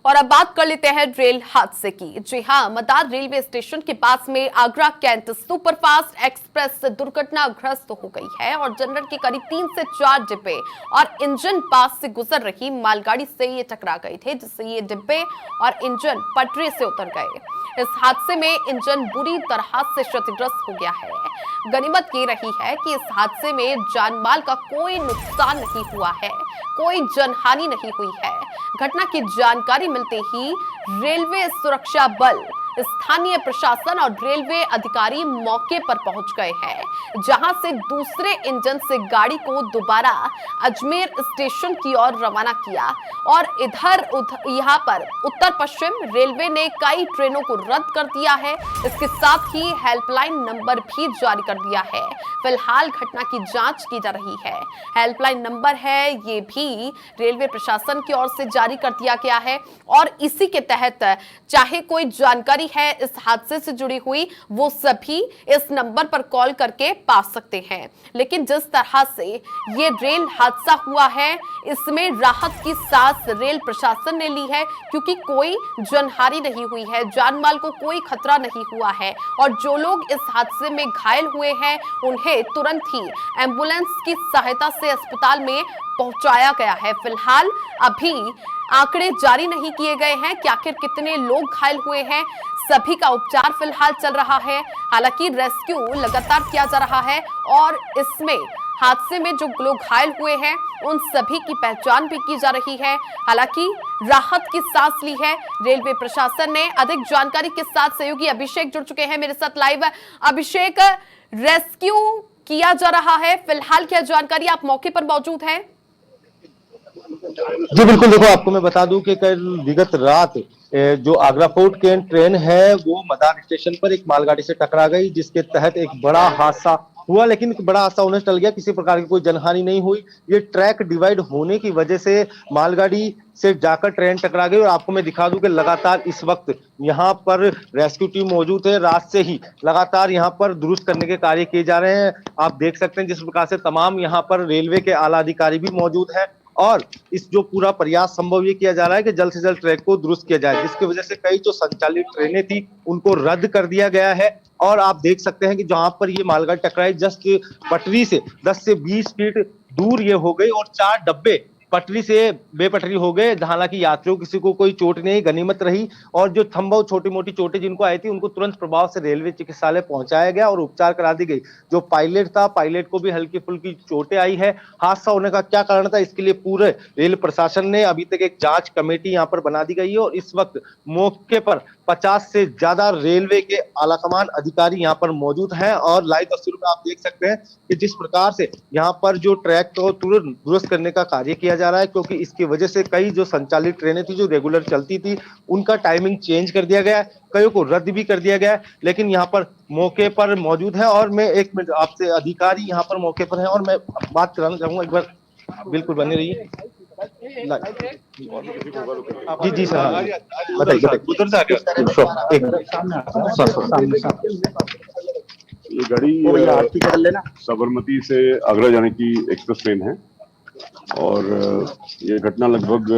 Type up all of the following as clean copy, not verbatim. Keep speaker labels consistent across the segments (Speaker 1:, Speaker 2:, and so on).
Speaker 1: और अब बात कर लेते हैं रेल हादसे की। जी हां, मदार रेलवे स्टेशन के पास में आगरा कैंट सुपरफास्ट एक्सप्रेस दुर्घटनाग्रस्त हो गई है और जनरल के करीब 3 से 4 डिब्बे और इंजन पास से गुजर रही मालगाड़ी से ये टकरा गए थे, जिससे ये डिब्बे और इंजन पटरी से उतर गए। इस हादसे में इंजन बुरी तरह से क्षतिग्रस्त हो गया है। गनीमत ये रही है कि इस हादसे में जानमाल का कोई नुकसान नहीं हुआ है, कोई जनहानि नहीं हुई है। घटना की जानकारी मिलते ही रेलवे सुरक्षा बल, स्थानीय प्रशासन और रेलवे अधिकारी मौके पर पहुंच गए हैं, जहां से दूसरे इंजन से गाड़ी को दोबारा अजमेर स्टेशन की ओर रवाना किया और यहां पर उत्तर पश्चिम रेलवे ने कई ट्रेनों को रद्द कर दिया है। इसके साथ ही हेल्पलाइन नंबर भी जारी कर दिया है। फिलहाल घटना की जांच की जा रही है। हेल्पलाइन नंबर है, ये भी रेलवे प्रशासन की ओर से जारी कर दिया गया है और इसी के तहत चाहे कोई जानकारी है इस हादसे से जुड़ी हुई, वो सभी इस नंबर पर कॉल करके पा सकते हैं। लेकिन जिस तरह से ये रेल हादसा हुआ है, इसमें राहत की सांस रेल प्रशासन ने ली है, क्योंकि कोई जनहानि नहीं हुई है, जानमाल को कोई खतरा नहीं हुआ है और जो लोग इस हादसे में घायल हुए हैं उन्हें तुरंत ही एम्बुलेंस की सहायता से अस्पताल में पहुंचाया गया है। फिलहाल अभी आंकड़े जारी नहीं किए गए हैं कि आखिर कितने लोग घायल हुए हैं। सभी का उपचार फिलहाल चल रहा है। हालांकि रेस्क्यू लगातार किया जा रहा है और इसमें हादसे में जो लोग घायल हुए हैं उन सभी की पहचान भी की जा रही है। हालांकि राहत की सांस ली है रेलवे प्रशासन ने। अधिक जानकारी के साथ सहयोगी अभिषेक जुड़ चुके हैं मेरे साथ लाइव। अभिषेक, रेस्क्यू किया जा रहा है, फिलहाल क्या जानकारी, आप मौके पर मौजूद हैं?
Speaker 2: जी बिल्कुल, देखो आपको मैं बता दूं कि कल विगत रात जो आगरा फोर्ट कैंट ट्रेन है वो मदार स्टेशन पर एक मालगाड़ी से टकरा गई, जिसके तहत एक बड़ा हादसा हुआ। लेकिन बड़ा हादसा होने से टल गया, किसी प्रकार की कोई जनहानि नहीं हुई। ये ट्रैक डिवाइड होने की वजह से मालगाड़ी से जाकर ट्रेन टकरा गई। और आपको मैं दिखा दूं कि लगातार इस वक्त यहाँ पर रेस्क्यू टीम मौजूद है। रात से ही लगातार यहाँ पर दुरुस्त करने के कार्य किए जा रहे हैं। आप देख सकते हैं जिस प्रकार से तमाम यहाँ पर रेलवे के आला अधिकारी भी मौजूद है और इस जो पूरा प्रयास संभव ये किया जा रहा है कि जल्द से जल्द ट्रैक को दुरुस्त किया जाए, जिसकी वजह से कई जो संचालित ट्रेनें थी उनको रद्द कर दिया गया है। और आप देख सकते हैं कि जहां पर ये मालगाड़ी टकराई जस्ट पटरी से 10 से 20 फीट दूर ये हो गई और 4 डब्बे पटरी से बेपटरी हो गए। हालांकि यात्रियों किसी को कोई चोट नहीं, गनीमत रही। और जो संभव छोटी मोटी चोटें जिनको आई थी उनको तुरंत प्रभाव से रेलवे चिकित्सालय पहुंचाया गया और उपचार करा दी गई। जो पायलट था, पायलट को भी हल्की फुल्की चोटें आई है। हादसा होने का क्या कारण था, इसके लिए पूरे रेल प्रशासन ने अभी तक एक जांच कमेटी यहाँ पर बना दी गई है और इस वक्त मौके पर 50 से ज्यादा रेलवे के आलाकमान अधिकारी यहाँ पर मौजूद हैं। और लाइव तस्वीरों में आप देख सकते हैं कि जिस प्रकार से यहाँ पर जो ट्रैक को तुरंत दुरुस्त करने का कार्य किया जा रहा है, क्योंकि इसकी वजह से कई जो संचालित ट्रेनें थी जो रेगुलर चलती थी उनका टाइमिंग चेंज कर दिया गया है, कईयों को रद्द भी कर दिया गया है। लेकिन यहाँ पर मौके पर मौजूद है और मैं एक मिनट आपसे, अधिकारी यहाँ पर मौके पर है और मैं बात कराना चाहूंगा, एक बार बिल्कुल बने रहिए। जी जी सर, बताइए।
Speaker 3: ये गाड़ी साबरमती से आगरा जाने की एक्सप्रेस ट्रेन है और ये घटना लगभग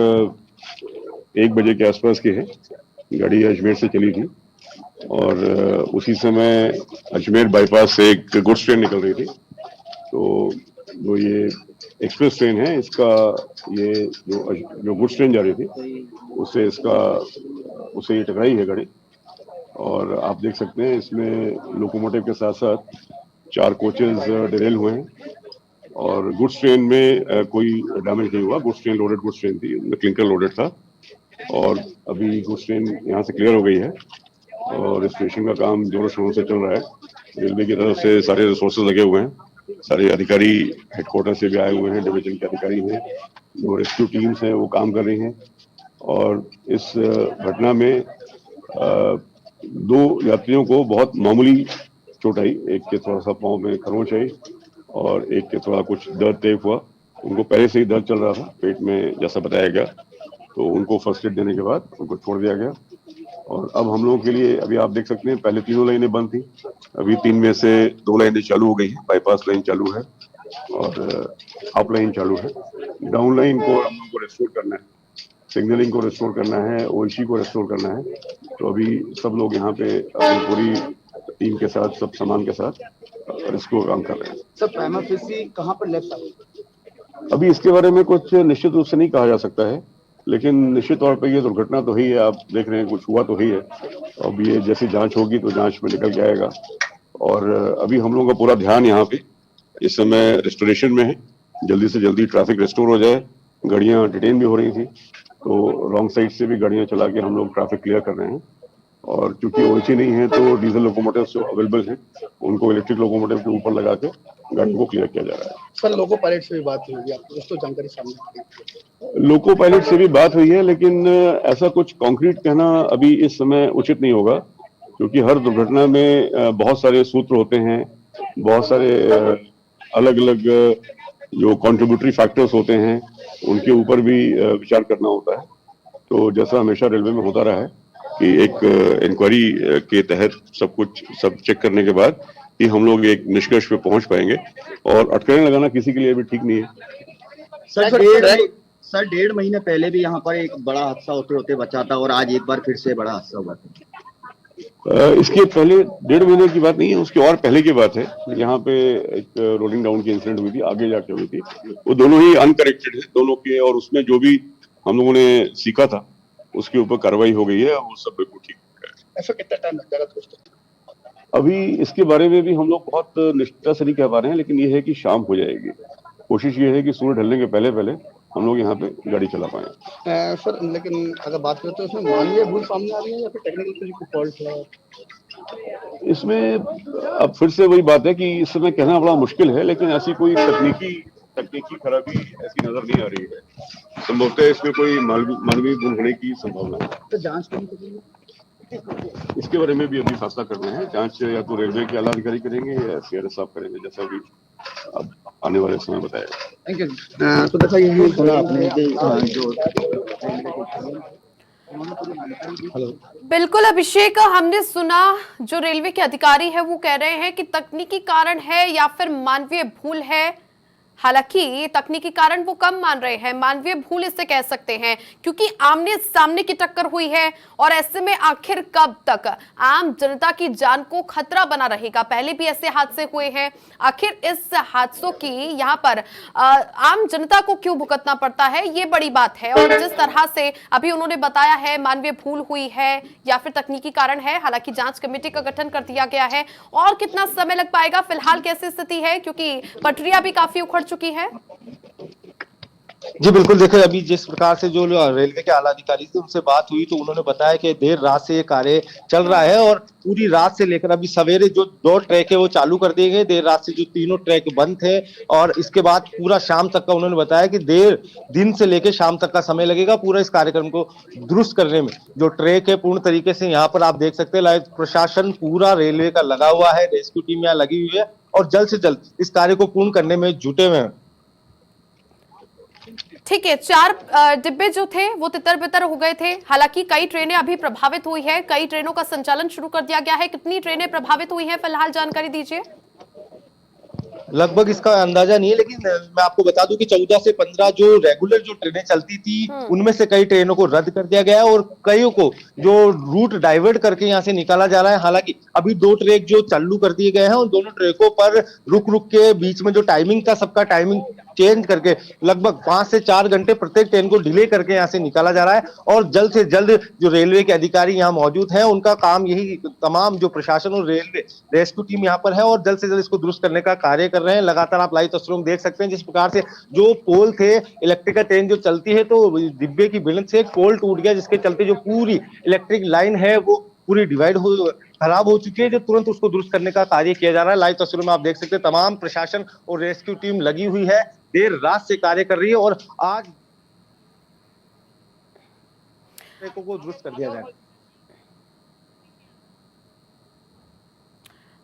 Speaker 3: 1 बजे के आसपास की है। गाड़ी अजमेर से चली थी और उसी समय अजमेर बाईपास से एक गुड्स ट्रेन निकल रही थी। तो जो ये एक्सप्रेस ट्रेन है, इसका ये जो गुड्स ट्रेन जा रही थी उससे ये टकराई है गाड़ी। और आप देख सकते हैं इसमें लोकोमोटिव के साथ साथ 4 कोचेज डिरेल हुए हैं और गुड्स ट्रेन में कोई डैमेज नहीं हुआ। Goods train loaded goods train थी, क्लिंकर लोडेड था और अभी गुड्स ट्रेन यहाँ से क्लियर हो गई है और स्टेशन का काम जोरों शोरों से चल रहा है। रेलवे की तरफ से सारे रिसोर्सेज लगे हुए हैं, सारे अधिकारी हेडक्वार्टर से भी आए हुए हैं, डिवीजन के अधिकारी हैं, जो रेस्क्यू टीम्स हैं वो काम कर रही हैं। और इस घटना में 2 यात्रियों को बहुत मामूली चोट आई। एक के थोड़ा सा पाँव में खरोंच आई और एक के थोड़ा कुछ दर्द तेज हुआ। उनको पहले से ही दर्द चल रहा था पेट में, जैसा बताया गया, तो उनको फर्स्ट एड देने के बाद उनको छोड़ दिया गया। और अब हम लोगों के लिए अभी आप देख सकते हैं पहले 3 लाइनें बंद थी, अभी 3 में से 2 लाइनें चालू हो गई हैं। बाईपास लाइन चालू है और अप लाइन चालू है। डाउन लाइन को हम लोगों को रेस्टोर करना है सिग्नलिंग को रिस्टोर करना है, ओएलसी को रिस्टोर करना है। तो अभी सब लोग यहाँ पे अपनी पूरी टीम के साथ, सब सामान के साथ रिस्टोर काम कर रहे हैं।
Speaker 4: सर प्राइमा फेसी कहाँ पर लैप्स आई?
Speaker 3: अभी इसके बारे में कुछ निश्चित रूप से नहीं कहा जा सकता है, लेकिन निश्चित तौर पे ये दुर्घटना तो ही है। आप देख रहे हैं कुछ हुआ तो ही है। अब ये जैसी जांच होगी तो जांच में निकल के आएगा। और अभी हम लोगों का पूरा ध्यान यहाँ पे इस समय रिस्टोरेशन में है। जल्दी से जल्दी ट्रैफिक रिस्टोर हो जाए। गाड़ियाँ डिटेन भी हो रही थी, तो रॉन्ग साइड से भी गाड़ियाँ चला के हम लोग ट्रैफिक क्लियर कर रहे हैं। और चूंकि ओएलसी नहीं है तो डीजल लोकोमोटिव जो अवेलेबल हैं उनको इलेक्ट्रिक लोकोमोटिव के ऊपर लगा के गाड़ी को क्लियर किया जा रहा है।
Speaker 4: सर लोको पायलट से भी बात हुई है, आपको तो जानकारी सामने आई है?
Speaker 3: लोको पायलट से भी बात हुई है, लेकिन ऐसा कुछ कॉन्क्रीट कहना अभी इस समय उचित नहीं होगा, क्योंकि हर दुर्घटना में बहुत सारे सूत्र होते हैं, बहुत सारे अलग अलग जो कॉन्ट्रीब्यूटरी फैक्टर्स होते हैं उनके ऊपर भी विचार करना होता है। तो जैसा हमेशा रेलवे में होता रहा है कि एक इंक्वायरी के तहत सब चेक करने के बाद ही हम लोग एक निष्कर्ष पे पहुंच पाएंगे। और अटकलें लगाना किसी के लिए भी ठीक नहीं है।
Speaker 5: सर 1.5 महीने पहले भी यहाँ पर एक बड़ा हादसा होते होते बचा था और आज एक बार फिर से बड़ा हादसा हुआ था।
Speaker 3: इसके पहले 1.5 महीने की बात नहीं है, उसके और पहले की बात है। यहाँ पे एक रोलिंग डाउन की इंसिडेंट हुई थी, आगे जाके हुई थी। वो दोनों ही अनकरेक्टेड है दोनों के, और उसमें जो भी हम लोगों ने सीखा था उसके ऊपर कार्रवाई हो गई है, वो सब बिल्कुल ठीक है।
Speaker 4: ऐसा कितना टाइम लग जाएगा दोस्तों?
Speaker 3: अभी इसके बारे में भी हम लोग बहुत निश्चितता से नहीं कह पा रहे हैं, लेकिन ये है कि शाम हो जाएगी। कोशिश ये है कि सूर्य ढलने के पहले पहले हम लोग यहाँ पे गाड़ी चला पाए।
Speaker 4: सर लेकिन अगर बात करें तो इसमें मानवीय भूल सामने आ रही है या फिर टेक्निकल कोई फॉल्ट है?
Speaker 3: इसमें अब फिर से वही बात है कि इस समय कहना बड़ा मुश्किल है, लेकिन ऐसी कोई तकनीकी खराबी ऐसी नजर नहीं आ रही है। संभवतः इसमें कोई मानवीय भूल होने की संभावना है।
Speaker 4: तो जांच करनी चाहिए,
Speaker 3: इसके बारे में भी अभी फैसला करना है। जांच या तो रेलवे के आला अधिकारी करेंगे या सीआरएस साहब करेंगे, जैसा भी अब आने वाले समय बताएगा।
Speaker 4: Thank you.
Speaker 5: तो देखा ये सुना आपने जो
Speaker 1: बिल्कुल अभिषेक, हमने सुना जो रेलवे के अधिकारी है वो कह रहे हैं कि तकनीकी कारण है या फिर मानवीय भूल है। हालांकि तकनीकी कारण वो कम मान रहे हैं, मानवीय भूल इसे कह सकते हैं, क्योंकि आमने सामने की टक्कर हुई है। और ऐसे में आखिर कब तक आम जनता की जान को खतरा बना रहेगा? पहले भी ऐसे हादसे हुए हैं, आखिर इस हादसों की यहाँ पर आम जनता को क्यों भुगतना पड़ता है, ये बड़ी बात है। और जिस तरह से अभी उन्होंने बताया है मानवीय भूल हुई है या फिर तकनीकी कारण है, हालांकि जांच कमेटी का गठन कर दिया गया है। और कितना समय लग पाएगा, फिलहाल कैसी स्थिति है, क्योंकि पटरियां भी काफी उखड़ चुकी है?
Speaker 2: जी बिल्कुल, देखिए अभी जिस प्रकार से जो रेलवे के आला अधिकारी से उनसे बात हुई तो उन्होंने बताया कि देर रात से ये कार्य चल रहा है और पूरी रात से लेकर अभी सवेरे जो 2 ट्रैक है वो चालू कर दिए गए। देर रात से जो 3 ट्रैक बंद थे और इसके बाद पूरा शाम तक का उन्होंने बताया कि देर दिन से लेकर शाम तक का समय लगेगा पूरा इस कार्यक्रम को दुरुस्त करने में। जो ट्रैक है पूर्ण तरीके से यहाँ पर आप देख सकते हैं, लाइव प्रशासन पूरा रेलवे का लगा हुआ है, रेस्क्यू टीम यहाँ लगी हुई है और जल्द से जल्द इस कार्य को पूर्ण करने में जुटे हुए हैं।
Speaker 1: ठीक है, 4 डिब्बे जो थे वो तितर बितर हो गए थे। हालांकि कई ट्रेनें अभी प्रभावित हुई है, कई ट्रेनों का संचालन शुरू कर दिया गया है। कितनी ट्रेनें प्रभावित हुई हैं फिलहाल जानकारी दीजिए।
Speaker 2: लगभग इसका अंदाजा नहीं है, लेकिन मैं आपको बता दूं कि 14 से 15 जो रेगुलर जो ट्रेनें चलती थी उनमें से कई ट्रेनों को रद्द कर दिया गया है और कईयों को जो रूट डाइवर्ट करके यहां से निकाला जा रहा है। हालांकि अभी 2 ट्रैक जो चालू कर दिए गए हैं उन दोनों ट्रैकों पर रुक रुक के बीच में जो टाइमिंग था सबका टाइमिंग चेंज करके लगभग 5 से 4 घंटे प्रत्येक ट्रेन को डिले करके यहाँ से निकाला जा रहा है। और जल्द से जल्द जो रेलवे के अधिकारी यहाँ मौजूद हैं उनका काम यही, तमाम जो प्रशासन और रेलवे रेस्क्यू टीम यहाँ पर है और जल्द से जल्द इसको दुरुस्त करने का कार्य कर रहे हैं। लगातार आप लाइव तस्वीरों में देख सकते हैं जिस प्रकार से जो पोल थे, इलेक्ट्रिकल ट्रेन जो चलती है तो डिब्बे की भिड़ंत से एक पोल टूट गया जिसके चलते जो पूरी इलेक्ट्रिक लाइन है वो पूरी खराब हो चुकी है, जो तुरंत उसको दुरुस्त करने का कार्य किया जा रहा है। लाइव तस्वीरों में आप देख सकते हैं तमाम प्रशासन और रेस्क्यू टीम लगी हुई है, देर रात से कार्य कर रही है और आज ट्रैकों को दुरुस्त कर दिया जाए।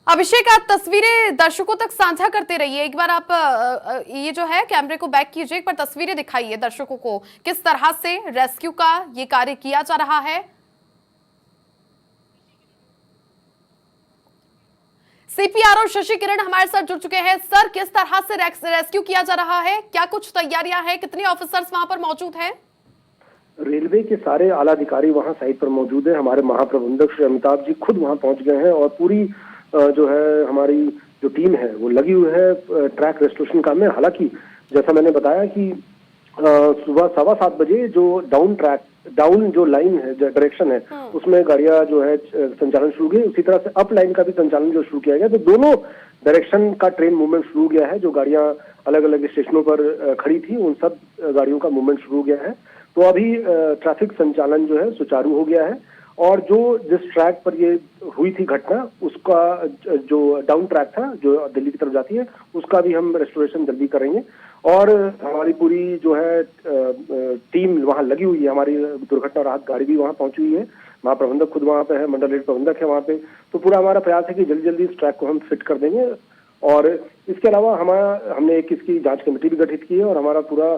Speaker 1: अभिषेक, आप तस्वीरें दर्शकों तक साझा करते रहिए। एक बार आप ये जो है कैमरे को बैक कीजिए, एक बार तस्वीरें दिखाइए दर्शकों को किस तरह से रेस्क्यू का ये कार्य किया जा रहा है। सीपीआर और शशि किरण हमारे साथ जुड़ चुके हैं। सर, किस तरह से रेस्क्यू किया जा रहा है, क्या कुछ तैयारियां हैं, कितने ऑफिसर्स वहां पर मौजूद हैं?
Speaker 6: रेलवे के सारे आला अधिकारी वहां साइट पर मौजूद है। हमारे महाप्रबंधक श्री अमिताभ जी खुद वहां पहुंच गए हैं और पूरी जो है हमारी जो टीम है वो लगी हुई है ट्रैक रेस्टोरेशन काम में। हालांकि जैसा मैंने बताया कि सुबह 7:15 बजे जो डाउन जो लाइन है, जो डायरेक्शन है, उसमें गाड़ियां जो है संचालन शुरू हुई। उसी तरह से अप लाइन का भी संचालन जो शुरू किया गया, तो दोनों डायरेक्शन का ट्रेन मूवमेंट शुरू हो गया है। जो गाड़ियां अलग अलग स्टेशनों पर खड़ी थी उन सब गाड़ियों का मूवमेंट शुरू हो गया है। तो अभी ट्रैफिक संचालन जो है सुचारू हो गया है और जो जिस ट्रैक पर ये हुई थी घटना उसका जो डाउन ट्रैक था जो दिल्ली की तरफ जाती है उसका भी हम रेस्टोरेशन जल्दी करेंगे। और हमारी पूरी जो है टीम वहां लगी हुई है। हमारी दुर्घटना राहत गाड़ी भी वहां पहुंची हुई है। महाप्रबंधक खुद वहां पे है, मंडल रेल प्रबंधक है वहां पे। तो पूरा हमारा प्रयास है कि जल्दी जल्दी इस ट्रैक को हम फिट कर देंगे। और इसके अलावा हमने एक इसकी जांच कमेटी भी गठित की है और हमारा पूरा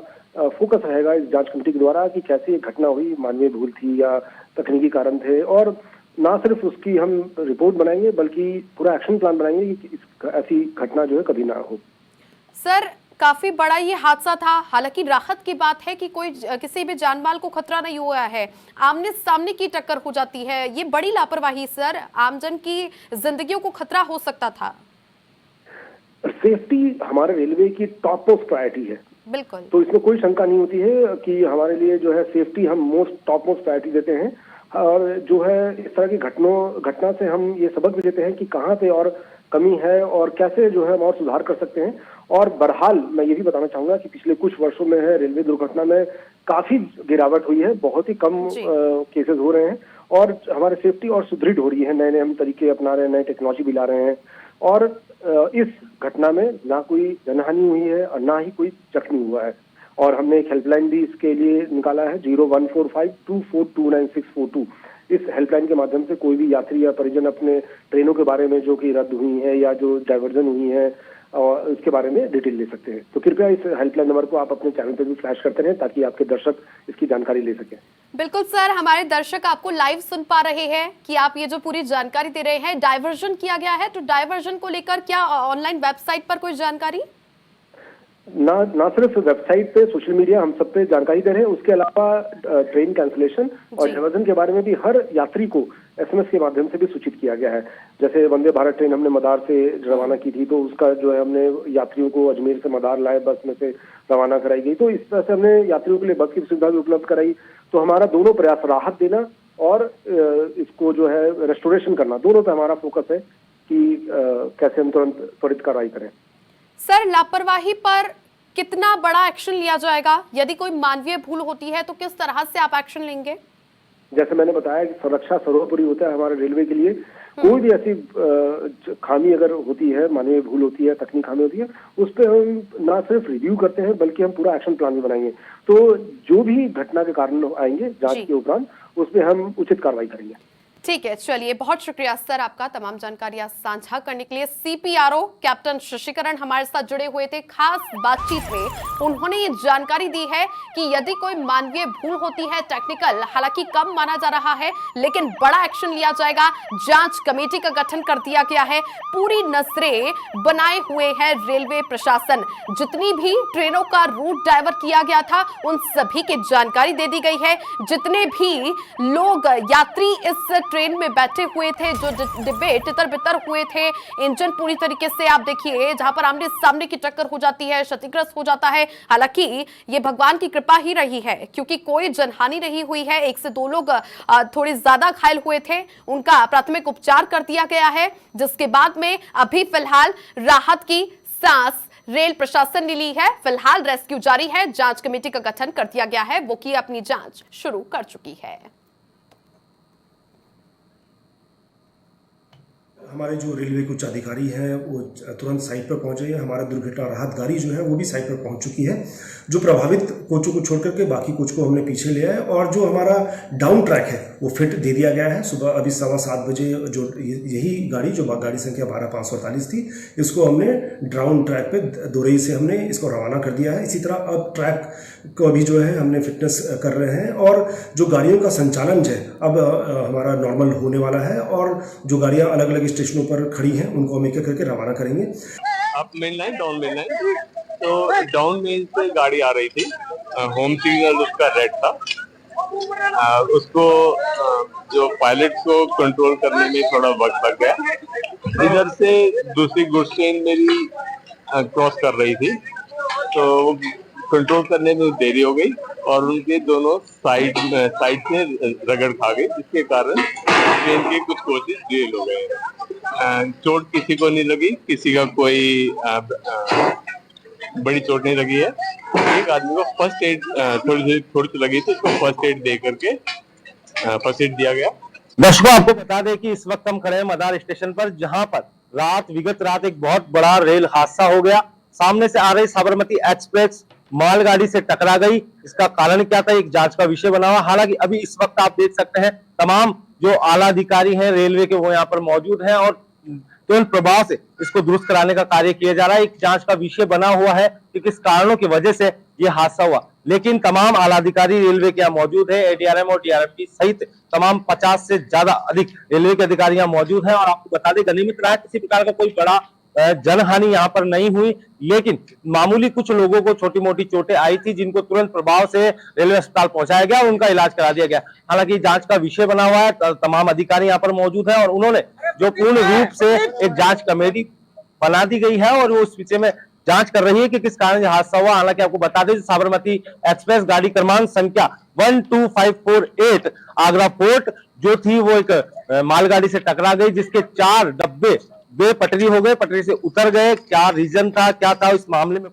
Speaker 6: फोकस रहेगा इस जांच कमेटी के द्वारा कि कैसे ये घटना हुई, मानवीय भूल थी या तकनीकी कारण थे। और ना सिर्फ उसकी हम रिपोर्ट बनाएंगे बल्कि पूरा एक्शन प्लान बनाएंगे कि ऐसी घटना जो है कभी ना हो।
Speaker 1: सर, काफी बड़ा ये हादसा था। हालांकि राहत की बात है कि कोई किसी भी जानमाल को खतरा नहीं हुआ है। आमने सामने की टक्कर हो जाती है, ये बड़ी लापरवाही सर। आमजन की जिंदगियों को खतरा हो सकता था।
Speaker 6: सेफ्टी हमारे रेलवे की टॉप मोस्ट प्रायोरिटी है।
Speaker 1: बिल्कुल।
Speaker 6: तो इसमें कोई शंका नहीं होती है कि हमारे लिए जो है सेफ्टी हम टॉप मोस्ट प्रायोरिटी देते हैं। और जो है इस तरह की घटना से हम ये सबक भी देते हैं कि कहाँ पे और कमी है और कैसे जो है हम और सुधार कर सकते हैं। और बहरहाल मैं ये भी बताना चाहूंगा कि पिछले कुछ वर्षों में है रेलवे दुर्घटना में काफी गिरावट हुई है, बहुत ही कम केसेस हो रहे हैं और हमारी सेफ्टी और सुदृढ़ हो रही है। नए नए हम तरीके अपना रहे हैं, नए टेक्नोलॉजी भी ला रहे हैं। और इस घटना में ना कोई जनहानि हुई है और ना ही कोई जख्मी हुआ है। और हमने एक हेल्पलाइन भी इसके लिए निकाला है 014524299642। इस हेल्पलाइन के माध्यम से कोई भी यात्री या परिजन अपने ट्रेनों के बारे में जो कि रद्द हुई है या जो डाइवर्जन हुई है और इसके बारे में डिटेल ले सकते हैं। तो कृपया इस हेल्पलाइन नंबर को आप अपने चैनल पर भी फ्लैश करते रहें ताकि आपके दर्शक इसकी जानकारी ले सकें।
Speaker 1: बिल्कुल सर, हमारे दर्शक आपको लाइव सुन पा रहे हैं कि आप ये जो पूरी जानकारी दे रहे हैं। डाइवर्जन किया गया है, तो डाइवर्जन को लेकर क्या ऑनलाइन वेबसाइट पर कोई जानकारी?
Speaker 6: ना सिर्फ वेबसाइट पे, सोशल मीडिया हम सब पे जानकारी दे रहे हैं। उसके अलावा ट्रेन कैंसिलेशन और डाइवर्जन के बारे में भी हर यात्री को SMS के माध्यम से भी सूचित किया गया है। जैसे वंदे भारत ट्रेन हमने मदार से रवाना की थी, तो उसका जो है हमने यात्रियों को अजमेर से मदार लाए बस में से रवाना कराई गई। तो इस तरह से हमने यात्रियों के लिए बस की सुविधा भी उपलब्ध कराई। तो हमारा दोनों प्रयास, राहत देना और इसको जो है रेस्टोरेशन करना, दोनों पे हमारा फोकस है कि कैसे हम तुरंत त्वरित कार्रवाई करें।
Speaker 1: सर, लापरवाही पर कितना बड़ा एक्शन लिया जाएगा? यदि कोई मानवीय भूल होती है तो किस तरह से आप एक्शन लेंगे?
Speaker 6: जैसे मैंने बताया कि सुरक्षा सर्वोपरि होता है हमारे रेलवे के लिए। कोई भी ऐसी खामी अगर होती है, मानवीय भूल होती है, तकनीक खामी होती है, उस पर हम ना सिर्फ रिव्यू करते हैं बल्कि हम पूरा एक्शन प्लान भी बनाएंगे। तो जो भी घटना के कारण आएंगे जांच के उपरांत, उस पर हम उचित कार्रवाई करेंगे।
Speaker 1: ठीक है, चलिए, बहुत शुक्रिया सर आपका तमाम जानकारियां साझा करने के लिए। CPRO कैप्टन शशिकरण हमारे साथ जुड़े हुए थे। खास बातचीत में उन्होंने ये जानकारी दी है कि यदि कोई मानवीय भूल होती है, टेक्निकल हालांकि कम माना जा रहा है, लेकिन बड़ा एक्शन लिया जाएगा। जांच कमेटी का गठन कर दिया गया है। पूरी नजरें बनाए हुए है रेलवे प्रशासन। जितनी भी ट्रेनों का रूट डाइवर्ट किया गया था उन सभी की जानकारी दे दी गई है। जितने भी लोग यात्री इस ट्रेन में बैठे हुए थे, जो डिब्बे तितर बितर हुए थे, इंजन पूरी तरीके से आप देखिए जहां पर आमने सामने की टक्कर हो जाती है, क्षतिग्रस्त हो जाता है। हालांकि ये भगवान की कृपा ही रही है क्योंकि कोई जनहानि नहीं हुई है। 1 से 2 लोग थोड़े ज्यादा घायल हुए थे, उनका प्राथमिक उपचार कर दिया गया है, जिसके बाद में अभी फिलहाल राहत की सांस रेल प्रशासन ने ली है। फिलहाल रेस्क्यू जारी है। जांच कमेटी का गठन कर दिया गया है, वो की अपनी जांच शुरू कर चुकी है।
Speaker 7: हमारे जो रेलवे के उच्च अधिकारी हैं वो तुरंत साइट पर पहुंचे हैं। हमारा दुर्घटना राहत गाड़ी जो है वो भी साइट पर पहुंच चुकी है। जो प्रभावित कोचों को छोड़ करके बाकी कोच को हमने पीछे लिया है और जो हमारा डाउन ट्रैक है वो फिट दे दिया गया है। सुबह अभी 7:15 बजे जो यही गाड़ी जो गाड़ी संख्या 12548 थी, इसको हमने डाउन ट्रैक पे दोरई से हमने इसको रवाना कर दिया है। इसी तरह अब ट्रैक को अभी जो है हमने फिटनेस कर रहे हैं और जो गाड़ियों का संचालन है अब हमारा नॉर्मल होने वाला है और जो गाड़ियाँ अलग अलग स्टेशनों पर खड़ी हैं उनको हम एक एक करके रवाना करेंगे।
Speaker 8: Up main line, down main line. तो डाउन मेन से गाड़ी आ रही थी, होम सिग्नल उसका रेड था। उसको जो पायलट को कंट्रोल करने में थोड़ा वक्त लग गया। इधर से दूसरी गुड्स ट्रेन मेरी क्रॉस कर रही थी, तो कंट्रोल करने में देरी हो गई और उनके दोनों साइड से रगड़ खा गई, जिसके कारण ट्रेन के कुछ कोचेस डिले हो गए। चोट किसी को नहीं लगी, किसी का कोई बड़ी चोट नहीं लगी है। एक आदमी को फर्स्ट एड थोड़ी सी लगी थी, उसको फर्स्ट एड दे करके फर्स्ट एड दिया गया।
Speaker 2: दर्शकों, आपको बता दें कि इस वक्त हम खड़े हैं मदार स्टेशन पर, जहां पर विगत रात एक बहुत बड़ा रेल हादसा हो गया। सामने से आ रही साबरमती एक्सप्रेस मालगाड़ी से टकरा गई। इसका कारण क्या था, एक जांच का विषय बना हुआ। हालांकि अभी इस वक्त आप देख सकते हैं तमाम जो आला अधिकारी हैं रेलवे के, वो यहाँ पर मौजूद हैं और तुरंत प्रभाव से इसको दुरुस्त कराने का कार्य किया जा रहा है। एक जांच का विषय बना हुआ है कि किस कारणों की वजह से ये हादसा हुआ, लेकिन तमाम आला अधिकारी रेलवे के यहाँ मौजूद है। एडीआरएम और डीआरएम सहित तमाम 50 से ज्यादा अधिक रेलवे के अधिकारी यहाँ मौजूद हैं। और आपको बता दें, गनीमत रहा, किसी प्रकार का कोई बड़ा जनहानि यहाँ पर नहीं हुई, लेकिन मामूली कुछ लोगों को छोटी मोटी चोटें आई थी, जिनको तुरंत प्रभाव से रेलवे अस्पताल पहुंचाया गया और उनका इलाज करा दिया गया। हालांकि जांच का विषय बना हुआ है, तमाम अधिकारी यहाँ पर मौजूद हैं और उन्होंने जो पूर्ण रूप से एक जांच कमेटी बना दी गई है और वो उस विषय में जांच कर रही है कि किस कारण यह हादसा हुआ। हालांकि आपको बता दें, साबरमती एक्सप्रेस गाड़ी क्रमांक संख्या 12548 आगरा फोर्ट जो थी वो एक मालगाड़ी से टकरा गई, जिसके 4 डब्बे पटरी हो गए, पटरी से उतर गए। क्या रीजन था, क्या था इस मामले में